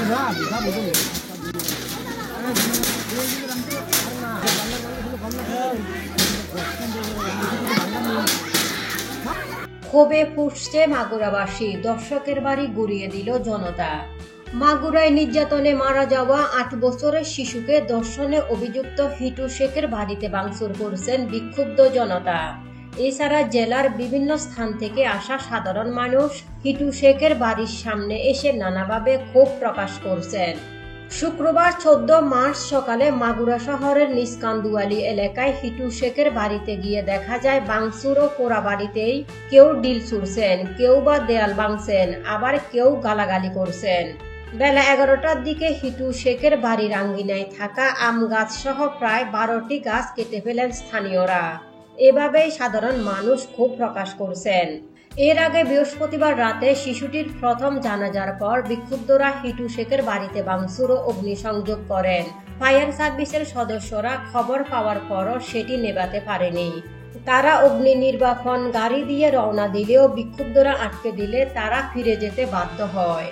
ক্ষোভে ফুঁসছে মাগুরাবাসী, দর্শকের বাড়ি গুড়িয়ে দিল জনতা। মাগুরায় নির্যাতনে মারা যাওয়া ৮ বছরের শিশুকে ধর্ষণে অভিযুক্ত হিটু শেখের বাড়িতে ভাঙচুর করছেন বিক্ষুব্ধ জনতা। এছাড়া জেলার বিভিন্ন স্থান থেকে আসা সাধারণ মানুষ হিটু শেখের বাড়ির সামনে এসে নানাভাবে ক্ষোভ প্রকাশ করছেন। শুক্রবার ১৪ মার্চ সকালে মাগুরা শহরের নিষ্কান্দুয়ালি এলাকায় হিটু শেখের বাড়িতে গিয়ে দেখা যায় ভাঙচুর ও পোড়া বাড়িতেই কেউ ডিল ছুড়ছেন, কেউ বা দেয়াল ভাঙছেন, আবার কেউ গালাগালি করছেন। বেলা ১১টার দিকে হিটু শেখের বাড়ির আঙ্গিনায় থাকা আম গাছ সহ প্রায় ১২টি গাছ কেটে ফেলেন স্থানীয়রা। এভাবেই সাধারণ মানুষ ক্ষোভ প্রকাশ করছেন। এর আগে বৃহস্পতিবার রাতে শিশুটির প্রথম জানাজার পর বিক্ষুব্ধরা হিটু শেখের বাড়িতে ভাঙচুর ও অগ্নিসংযোগ করেন। ফায়ার সার্ভিসের সদস্যরা খবর পাওয়ার পরও সেটি নেভাতে পারেনি। তারা অগ্নি নির্বাপন গাড়ি দিয়ে রওনা দিলেও বিক্ষুব্ধরা আটকে দিলে তারা ফিরে যেতে বাধ্য হয়।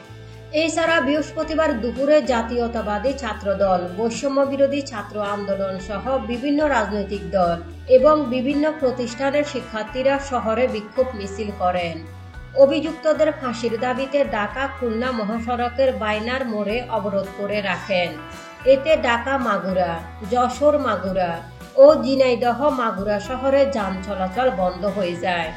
এছাড়া বৃহস্পতিবার দুপুরে জাতীয়তাবাদী ছাত্রদল, বৈষম্য বিরোধী ছাত্র আন্দোলন সহ বিভিন্ন রাজনৈতিক দল এবং বিভিন্ন প্রতিষ্ঠানের শিক্ষার্থীরা শহরে বিক্ষোভ মিছিল করেন। অভিযুক্তদের ফাঁসির দাবিতে ঢাকা খুলনা মহাসড়কের বাইনার মোড়ে অবরোধ করে রাখেন। এতে ঢাকা মাগুরা, যশোর মাগুরা ও ঝিনাইদহ মাগুরা শহরে যান চলাচল বন্ধ হয়ে যায়।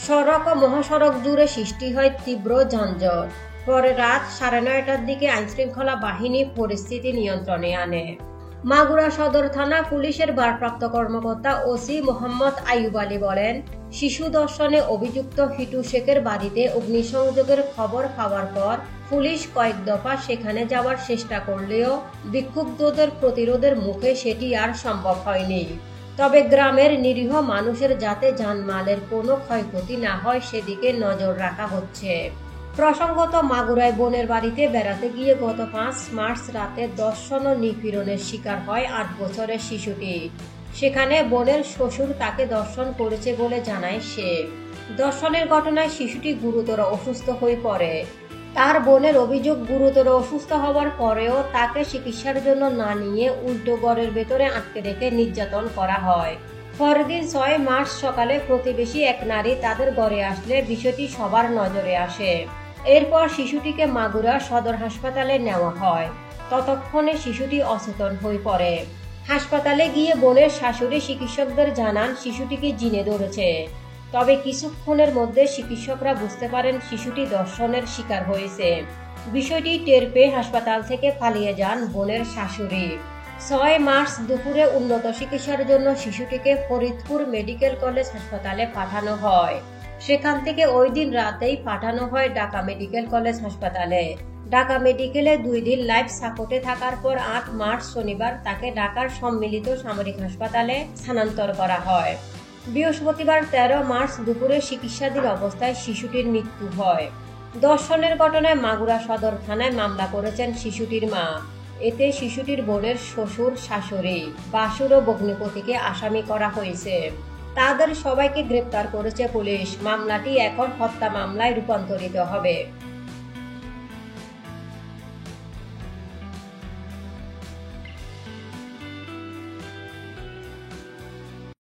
সড়ক ও মহাসড়ক জুড়ে সৃষ্টি হয় তীব্র যানজট। পরে রাত ৯:৩০টার দিকে আইনশৃঙ্খলা বাহিনী পরিস্থিতি নিয়ন্ত্রণে আনে। মাগুরা সদর থানা পুলিশের ভারপ্রাপ্ত কর্মকর্তা ওসি মোহাম্মদ আইয়ুব আলী বলেন, শিশু ধর্ষণে অভিযুক্ত হিটু শেখের বাড়িতে অগ্নিসংযোগের খবর পাওয়ার পর পুলিশ কয়েক দফা সেখানে যাওয়ার চেষ্টা করলেও বিক্ষুব্ধদের প্রতিরোধের মুখে সেটি আর সম্ভব হয়নি। তবে গ্রামের নিরীহ মানুষের যাতে জানমালের কোনো ক্ষয়ক্ষতি না হয় সেদিকে নজর রাখা হচ্ছে। প্রসঙ্গত, মাগুরায় বোনের বাড়িতে বেড়াতে গিয়ে গত ৫ মার্চ রাতে ধর্ষণ ও নিপীড়নের শিকার হয় ৮ বছরের শিশুটি। সেখানে বোনের শ্বশুর তাকে ধর্ষণ করেছে বলে জানায় সে। ধর্ষণের ঘটনায় শিশুটি গুরুতর অসুস্থ হয়ে পড়ে। তার বোনের অভিযোগ, গুরুতর অসুস্থ হওয়ার পরেও তাকে চিকিৎসার জন্য না নিয়ে উল্টো ঘরের ভেতরে আটকে রেখে নির্যাতন করা হয়। পরের দিন ৬ মার্চ সকালে প্রতিবেশী এক নারী তাদের ঘরে আসলে বিষয়টি সবার নজরে আসে। এরপর শিশুটিকে মাগুরা সদর হাসপাতালে নেওয়া হয়। ততক্ষণে শিশুটি অচেতন হয়ে পড়ে। হাসপাতালে গিয়ে বোনের শাশুড়ি চিকিৎসকদের জানান শিশুটিকে জিনে ধরেছে। তবে কিছুক্ষণের মধ্যে চিকিৎসকরা বুঝতে পারেন শিশুটি ধর্ষণের শিকার হয়েছে। বিষয়টি টের পেয়ে হাসপাতাল থেকে পালিয়ে যান বোনের শাশুড়ি। ৬ মার্চ দুপুরে উন্নত চিকিৎসার জন্য শিশুটিকে ফরিদপুর মেডিকেল কলেজ হাসপাতালে পাঠানো হয়। সেখান থেকে ওই দিন রাতেই পাঠানো হয় ঢাকা মেডিকেল কলেজ হাসপাতালে। ঢাকা মেডিকেলে ২ দিন লাইফ সাপোর্টে থাকার পর ৮ মার্চ শনিবার তাকে ঢাকার সম্মিলিত সামরিক হাসপাতালে স্থানান্তর করা হয়। বৃহস্পতিবার ১৩ মার্চ দুপুরে চিকিৎসাধীন অবস্থায় শিশুটির মৃত্যু হয়। ধর্ষণের ঘটনায় মাগুরা সদর থানায় মামলা করেছেন শিশুটির মা। এতে শিশুটির বোনের শ্বশুর, শাশুড়ি, বাসুর ও ভগ্নিপতিকে আসামি করা হয়েছে। তাদের সবাইকে গ্রেপ্তার করেছে পুলিশ। মামলাটি এখন হত্যা মামলায় রূপান্তরিত হবে।